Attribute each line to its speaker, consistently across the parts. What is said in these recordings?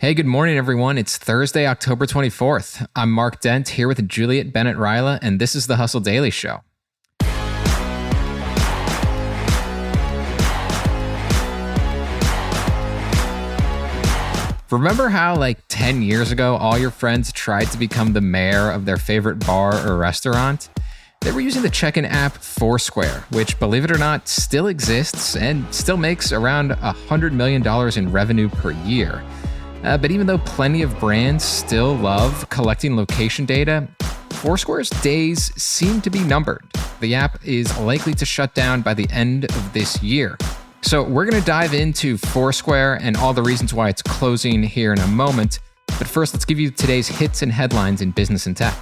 Speaker 1: Hey, good morning, everyone. It's Thursday, October 24th. I'm Mark Dent here with Juliet, Bennett, Ryla, and this is the Hustle Daily Show. Remember how, 10 years ago, all your friends tried to become the mayor of their favorite bar or restaurant? They were using the check-in app Foursquare, which, believe it or not, still exists and still makes around $100 million in revenue per year. But even though plenty of brands still love collecting location data, Foursquare's days seem to be numbered. The app is likely to shut down by the end of this year. So we're going to dive into Foursquare and all the reasons why it's closing here in a moment. But first, let's give you today's hits and headlines in business and tech.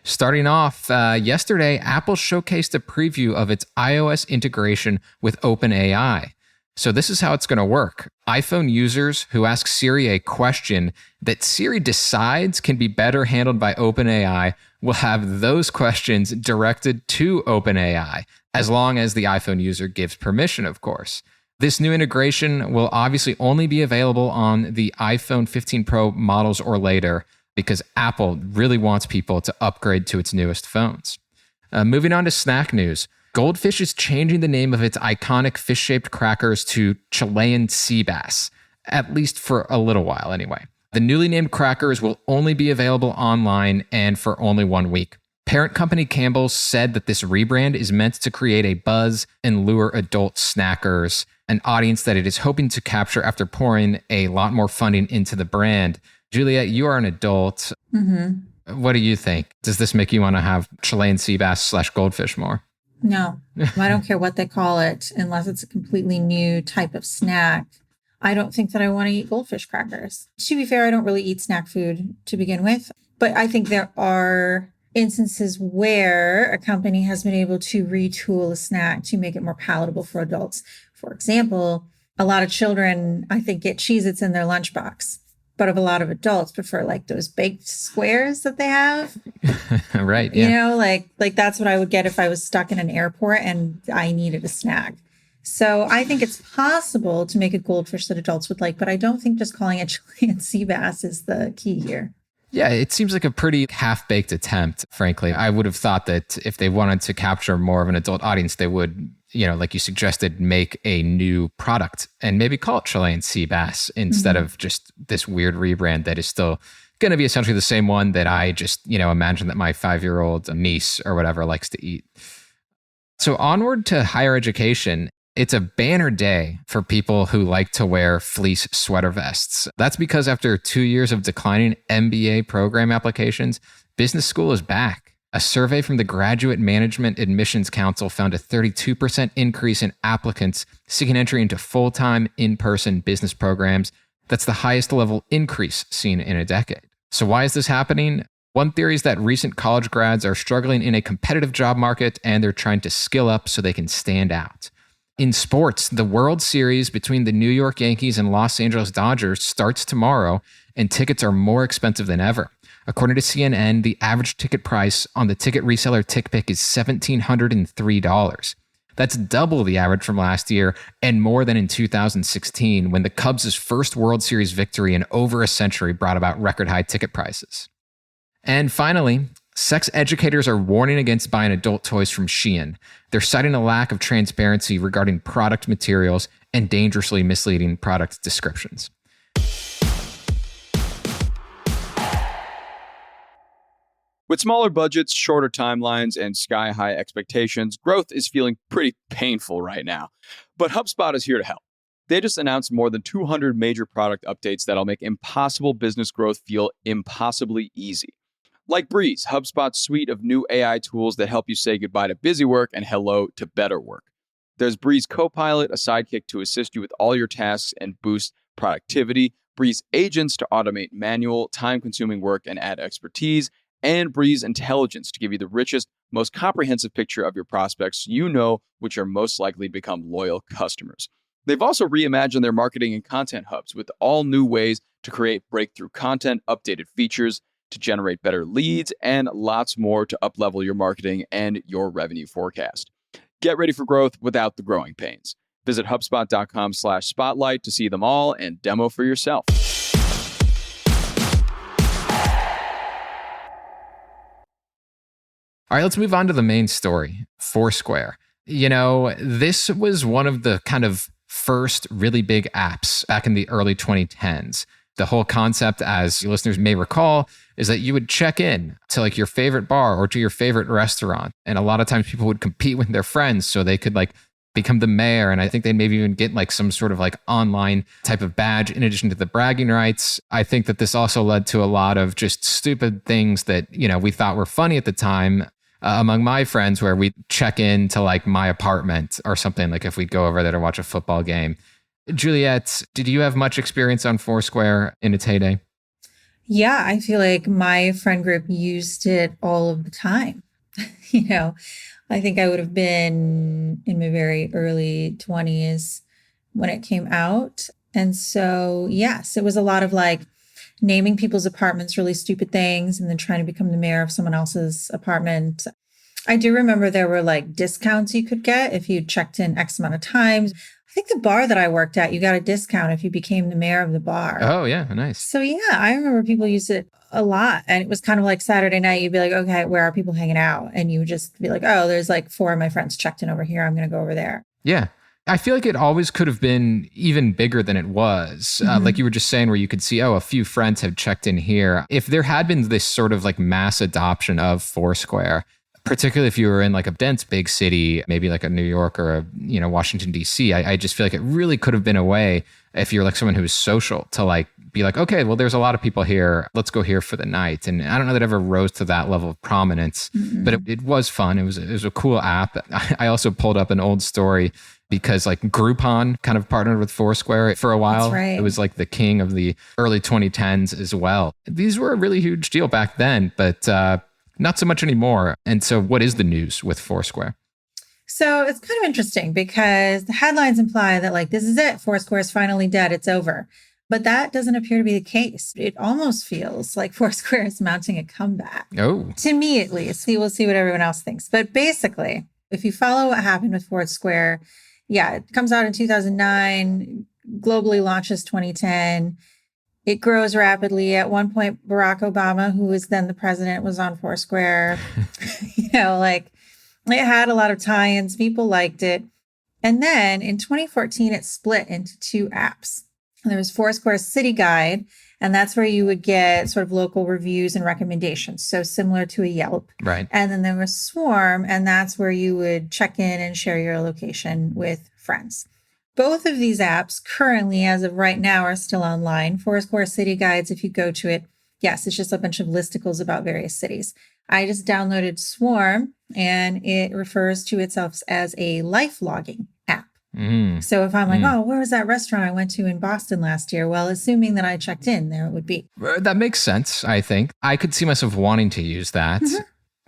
Speaker 1: Starting off, yesterday, Apple showcased a preview of its iOS integration with OpenAI. So this is how it's going to work. iPhone users who ask Siri a question that Siri decides can be better handled by OpenAI will have those questions directed to OpenAI, as long as the iPhone user gives permission, of course. This new integration will obviously only be available on the iPhone 15 Pro models or later, because Apple really wants people to upgrade to its newest phones. Moving on to snack news. Goldfish is changing the name of its iconic fish-shaped crackers to Chilean sea bass, at least for a little while anyway. The newly named crackers will only be available online and for only 1 week. Parent company Campbell's said that this rebrand is meant to create a buzz and lure adult snackers, an audience that it is hoping to capture after pouring a lot more funding into the brand. Juliet, you are an adult. Mm-hmm. What do you think? Does this make you want to have Chilean sea bass / goldfish more?
Speaker 2: No, I don't care what they call it, unless it's a completely new type of snack. I don't think that I want to eat goldfish crackers. To be fair, I don't really eat snack food to begin with, but I think there are instances where a company has been able to retool a snack to make it more palatable for adults. For example, a lot of children, I think, get Cheez-Its in their lunchbox. But a lot of adults prefer those baked squares that they have.
Speaker 1: Right. Yeah.
Speaker 2: Like that's what I would get if I was stuck in an airport and I needed a snack. So I think it's possible to make a goldfish that adults would like, but I don't think just calling it Chilean sea bass is the key here.
Speaker 1: Yeah, it seems like a pretty half-baked attempt, frankly. I would have thought that if they wanted to capture more of an adult audience, they would, like you suggested, make a new product and maybe call it Chilean sea bass instead of just this weird rebrand that is still going to be essentially the same one that I just, imagine that my 5-year-old niece or whatever likes to eat. So onward to higher education. It's a banner day for people who like to wear fleece sweater vests. That's because after 2 years of declining MBA program applications, business school is back. A survey from the Graduate Management Admissions Council found a 32% increase in applicants seeking entry into full-time in-person business programs. That's the highest level increase seen in a decade. So why is this happening? One theory is that recent college grads are struggling in a competitive job market and they're trying to skill up so they can stand out. In sports, the World Series between the New York Yankees and Los Angeles Dodgers starts tomorrow, and tickets are more expensive than ever. According to CNN, the average ticket price on the ticket reseller TickPick is $1,703. That's double the average from last year and more than in 2016, when the Cubs' first World Series victory in over a century brought about record high ticket prices. And finally, sex educators are warning against buying adult toys from Shein. They're citing a lack of transparency regarding product materials and dangerously misleading product descriptions.
Speaker 3: With smaller budgets, shorter timelines, and sky-high expectations, growth is feeling pretty painful right now. But HubSpot is here to help. They just announced more than 200 major product updates that'll make impossible business growth feel impossibly easy. Like Breeze, HubSpot's suite of new AI tools that help you say goodbye to busy work and hello to better work. There's Breeze Copilot, a sidekick to assist you with all your tasks and boost productivity, Breeze Agents to automate manual, time-consuming work and add expertise, and Breeze Intelligence to give you the richest, most comprehensive picture of your prospects which are most likely to become loyal customers. They've also reimagined their marketing and content hubs with all new ways to create breakthrough content, updated features, to generate better leads, and lots more to up-level your marketing and your revenue forecast. Get ready for growth without the growing pains. Visit HubSpot.com/spotlight to see them all and demo for yourself.
Speaker 1: All right, let's move on to the main story, Foursquare. This was one of the kind of first really big apps back in the early 2010s. The whole concept, as your listeners may recall, is that you would check in to like your favorite bar or to your favorite restaurant. And a lot of times people would compete with their friends so they could like become the mayor. And I think they'd maybe even get like some sort of like online type of badge in addition to the bragging rights. I think that this also led to a lot of just stupid things that, we thought were funny at the time. Among my friends, where we check in to like my apartment or something, like if we'd go over there to watch a football game. Juliet, did you have much experience on Foursquare in its heyday?
Speaker 2: Yeah, I feel like my friend group used it all of the time. I think I would have been in my very early 20s when it came out. And so, yes, it was a lot of like naming people's apartments really stupid things and then trying to become the mayor of someone else's apartment. I do remember there were like discounts you could get if you checked in X amount of times. I think the bar that I worked at, you got a discount if you became the mayor of the bar.
Speaker 1: Oh, yeah. Nice.
Speaker 2: So, yeah, I remember people used it a lot. And it was kind of like Saturday night. You'd be like, okay, where are people hanging out? And you would just be like, oh, there's like 4 of my friends checked in over here. I'm going to go over there.
Speaker 1: Yeah. I feel like it always could have been even bigger than it was. Like you were just saying, where you could see, a few friends have checked in here. If there had been this sort of like mass adoption of Foursquare, particularly if you were in like a dense big city, maybe like a New York or a, Washington, D.C., I just feel like it really could have been a way, if you're like someone who's social, to like be like, okay, well, there's a lot of people here. Let's go here for the night. And I don't know that it ever rose to that level of prominence, but it was fun. It was a cool app. I also pulled up an old story because like Groupon kind of partnered with Foursquare for a while.
Speaker 2: That's right.
Speaker 1: It was like the king of the early 2010s as well. These were a really huge deal back then, but not so much anymore. And so what is the news with Foursquare?
Speaker 2: So it's kind of interesting because the headlines imply that like, this is it. Foursquare is finally dead. It's over. But that doesn't appear to be the case. It almost feels like Foursquare is mounting a comeback.
Speaker 1: Oh.
Speaker 2: To me, at least. We'll see what everyone else thinks. But basically, if you follow what happened with Foursquare, yeah, it comes out in 2009, globally launches 2010. It grows rapidly. At one point, Barack Obama, who was then the president, was on Foursquare. Like it had a lot of tie-ins. People liked it. And then in 2014, it split into 2 apps. There was Foursquare City Guide, and that's where you would get sort of local reviews and recommendations. So similar to a Yelp.
Speaker 1: Right.
Speaker 2: And then there was Swarm, and that's where you would check in and share your location with friends. Both of these apps currently, as of right now, are still online. Foursquare City Guides, if you go to it, yes, it's just a bunch of listicles about various cities. I just downloaded Swarm, and it refers to itself as a life logging app. So if I'm like, oh, where was that restaurant I went to in Boston last year? Well, assuming that I checked in, there it would be.
Speaker 1: That makes sense, I think. I could see myself wanting to use that.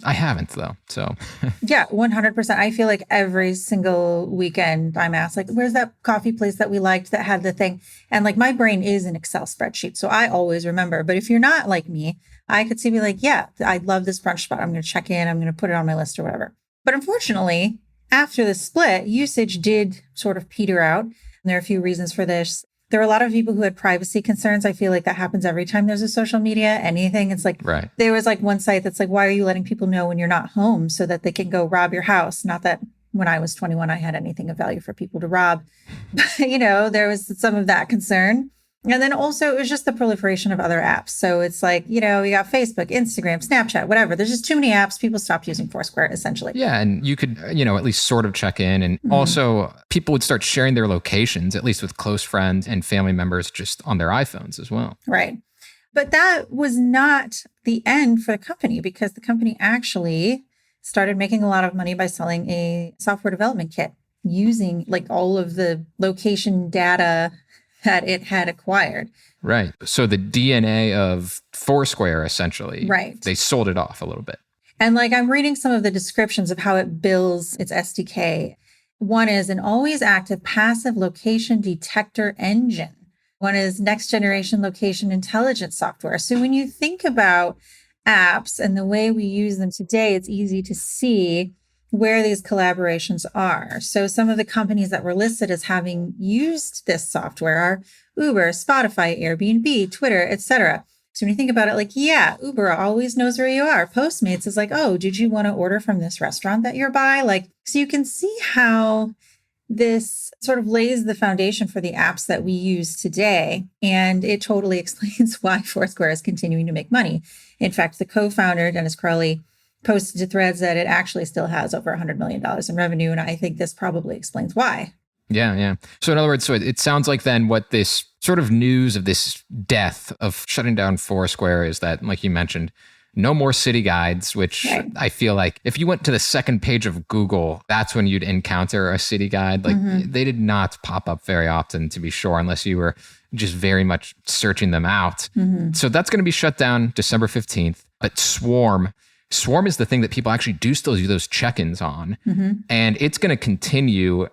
Speaker 1: I haven't, though. So
Speaker 2: yeah, 100%. I feel like every single weekend I'm asked, like, where's that coffee place that we liked that had the thing? And like my brain is an Excel spreadsheet. So I always remember. But if you're not like me, I could see be like, yeah, I love this brunch spot. I'm going to check in. I'm going to put it on my list or whatever. But unfortunately, after the split, usage did sort of peter out. And there are a few reasons for this. There were a lot of people who had privacy concerns. I feel like that happens every time there's a social media, anything. It's like,
Speaker 1: right.
Speaker 2: There was like one site that's like, why are you letting people know when you're not home so that they can go rob your house? Not that when I was 21, I had anything of value for people to rob. But, there was some of that concern. And then also it was just the proliferation of other apps. So it's like, you got Facebook, Instagram, Snapchat, whatever. There's just too many apps. People stopped using Foursquare, essentially.
Speaker 1: Yeah. And you could, at least sort of check in. And also people would start sharing their locations, at least with close friends and family members, just on their iPhones as well.
Speaker 2: Right. But that was not the end for the company, because the company actually started making a lot of money by selling a software development kit using like all of the location data that it had acquired.
Speaker 1: Right. So the DNA of Foursquare, essentially,
Speaker 2: right.
Speaker 1: They sold it off a little bit.
Speaker 2: And like I'm reading some of the descriptions of how it builds its SDK. One is an always active passive location detector engine. One is next generation location intelligence software. So when you think about apps and the way we use them today, it's easy to see where these collaborations are. So some of the companies that were listed as having used this software are Uber, Spotify, Airbnb, Twitter, etc. So when you think about it, like, yeah, Uber always knows where you are. Postmates is like, oh, did you want to order from this restaurant that you're by? Like, so you can see how this sort of lays the foundation for the apps that we use today. And it totally explains why Foursquare is continuing to make money. In fact, the co-founder, Dennis Crowley, posted to Threads that it actually still has over $100 million in revenue. And I think this probably explains why.
Speaker 1: Yeah. So in other words, so it sounds like then what this sort of news of this death of shutting down Foursquare is that, like you mentioned, no more city guides, which right. I feel like if you went to the second page of Google, that's when you'd encounter a city guide. Like they did not pop up very often, to be sure, unless you were just very much searching them out. So that's going to be shut down December 15th. But Swarm is the thing that people actually do still do those check-ins on. And it's going to continue.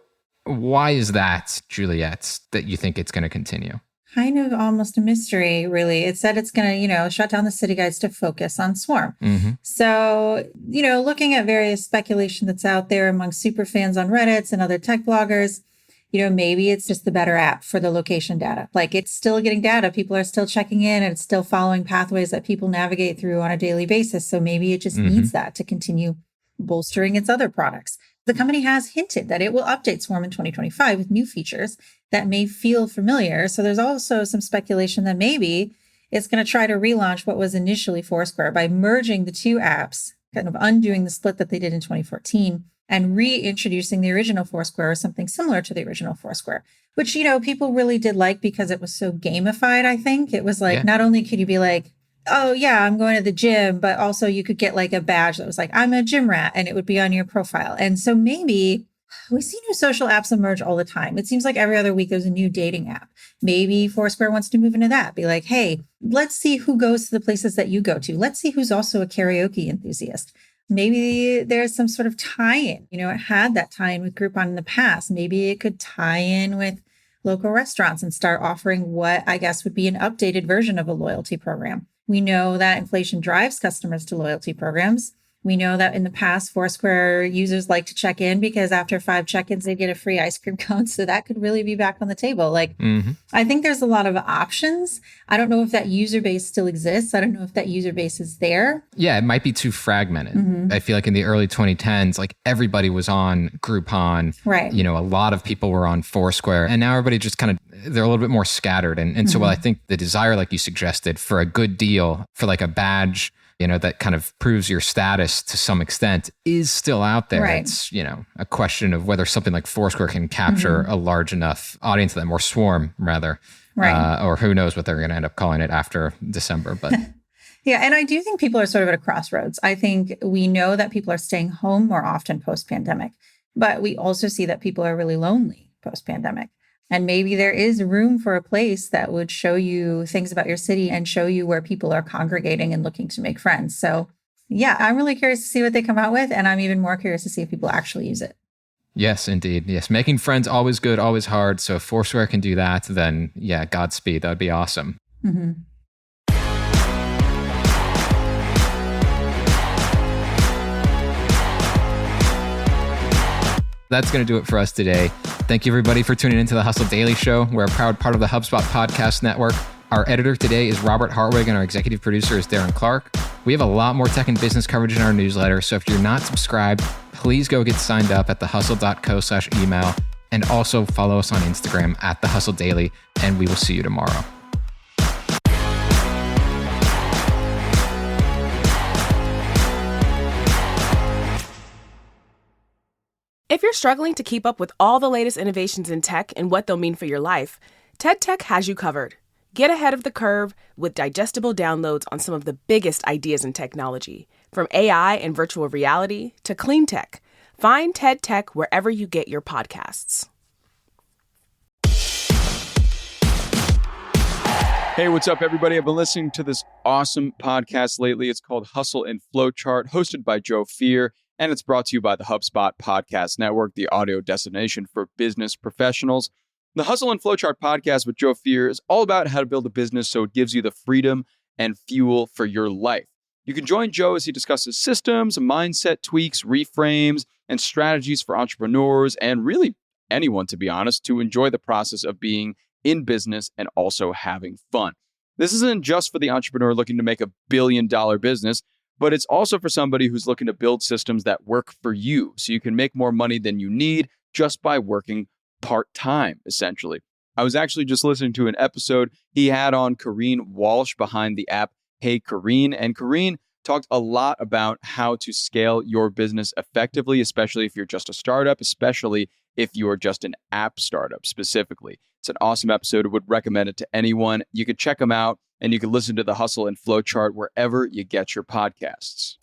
Speaker 1: Why is that, Juliet, that you think it's going to continue?
Speaker 2: Kind of almost a mystery, really. It said it's going to, shut down the city guides to focus on Swarm. So, looking at various speculation that's out there among super fans on Reddit and other tech bloggers, maybe it's just the better app for the location data. Like, it's still getting data. People are still checking in and it's still following pathways that people navigate through on a daily basis. So maybe it just needs that to continue bolstering its other products. The company has hinted that it will update Swarm in 2025 with new features that may feel familiar. So there's also some speculation that maybe it's going to try to relaunch what was initially Foursquare by merging the two apps, kind of undoing the split that they did in 2014 and reintroducing the original Foursquare or something similar to the original Foursquare, which, people really did like because it was so gamified, I think. It was like, not only could you be like, oh, yeah, I'm going to the gym, but also you could get like a badge that was like, I'm a gym rat, and it would be on your profile. And so maybe we see new social apps emerge all the time. It seems like every other week there's a new dating app. Maybe Foursquare wants to move into that. Be like, hey, let's see who goes to the places that you go to. Let's see who's also a karaoke enthusiast. Maybe there's some sort of tie-in. It had that tie-in with Groupon in the past. Maybe it could tie in with local restaurants and start offering what I guess would be an updated version of a loyalty program. We know that inflation drives customers to loyalty programs. We know that in the past, Foursquare users like to check in because after 5 check-ins, they get a free ice cream cone. So that could really be back on the table. Like, I think there's a lot of options. I don't know if that user base still exists. I don't know if that user base is there.
Speaker 1: Yeah, it might be too fragmented. I feel like in the early 2010s, like everybody was on Groupon.
Speaker 2: Right.
Speaker 1: A lot of people were on Foursquare. And now everybody just kind of, they're a little bit more scattered. And so while I think the desire, like you suggested, for a good deal, for like a badge, that kind of proves your status to some extent is still out there.
Speaker 2: Right.
Speaker 1: It's, a question of whether something like Foursquare can capture a large enough audience of them, or Swarm rather, or who knows what they're going to end up calling it after December. But
Speaker 2: yeah. And I do think people are sort of at a crossroads. I think we know that people are staying home more often post-pandemic, but we also see that people are really lonely post-pandemic. And maybe there is room for a place that would show you things about your city and show you where people are congregating and looking to make friends. So yeah, I'm really curious to see what they come out with. And I'm even more curious to see if people actually use it.
Speaker 1: Yes, indeed. Yes. Making friends, always good, always hard. So if Foursquare can do that, then yeah, Godspeed. That would be awesome. That's going to do it for us today. Thank you, everybody, for tuning into the Hustle Daily Show. We're a proud part of the HubSpot Podcast Network. Our editor today is Robert Hartwig, and our executive producer is Darren Clark. We have a lot more tech and business coverage in our newsletter, so if you're not subscribed, please go get signed up at thehustle.co/email, and also follow us on Instagram at thehustledaily, and we will see you tomorrow.
Speaker 4: If you're struggling to keep up with all the latest innovations in tech and what they'll mean for your life, TED Tech has you covered. Get ahead of the curve with digestible downloads on some of the biggest ideas in technology, from AI and virtual reality to clean tech. Find TED Tech wherever you get your podcasts.
Speaker 3: Hey, what's up, everybody? I've been listening to this awesome podcast lately. It's called Hustle and Flowchart, hosted by Joe Fier, and it's brought to you by the HubSpot Podcast Network, the audio destination for business professionals. The Hustle and Flowchart podcast with Joe Fier is all about how to build a business so it gives you the freedom and fuel for your life. You can join Joe as he discusses systems, mindset tweaks, reframes, and strategies for entrepreneurs and really anyone, to be honest, to enjoy the process of being in business and also having fun. This isn't just for the entrepreneur looking to make $1 billion business, but it's also for somebody who's looking to build systems that work for you so you can make more money than you need just by working part-time, essentially. I was actually just listening to an episode he had on Kareen Walsh behind the app Hey Kareen, and Kareen talked a lot about how to scale your business effectively, especially if you're just a startup, especially if you're just an app startup specifically. It's an awesome episode. I would recommend it to anyone. You could check them out and you can listen to the Hustle and Flow chart wherever you get your podcasts.